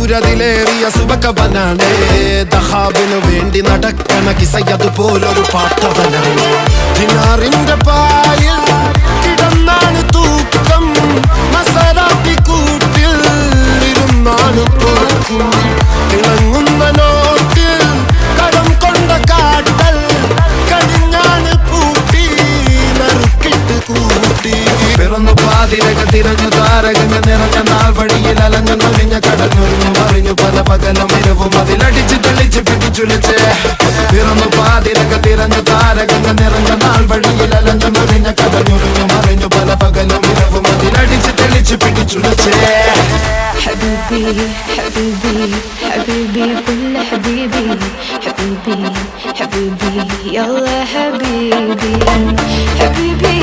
സൂര്യതിലേറിയ സുബകവനാണ് ദഹാബിനു വേണ്ടി നടക്കണ കിസയതുപോലൊരു പാട്ടവനാണ് ദിനാറിന്റെ പായിൽ കിടന്നാണ് തൂക്കം മസറാത്തി കൂട്ടിൽ ഇരുന്നാണ് തോക്കും തിളങ്ങുന്ന നോട്ടിൽ കടം കൊണ്ട കാട്ടൽ കടിഞ്ഞാണ് പൂട്ടി നറുക്കിട്ട് കൂട്ടി പിറന്നു പാതിരക തിരഞ്ഞു താരകങ്ങ നിറഞ്ഞ നാൾ വഴിയിൽ അലഞ്ഞു നൊലിഞ്ഞ കടഞ്ഞൊരിഞ്ഞു മറിഞ്ഞു പല പകലും ഇരവും അതിലടിച്ച് തെളിച്ച് പിടിച്ചുലിച്ച് പിറന്നു പാതിരക തിരഞ്ഞു താരകങ്ങ നിറഞ്ഞ നാൾ വഴിയിൽ അലഞ്ഞു നൊലിഞ്ഞ കടഞ്ഞൊരിഞ്ഞു മറിഞ്ഞു പല പകലും ഇരവും അതിലടിച്ച് തെളിച്ച് പിടിച്ചുലിച്ച് حبيبي حبيبي حبيبي كل حبيبي حبيبي حبيبي يلا حبيبي حبيبي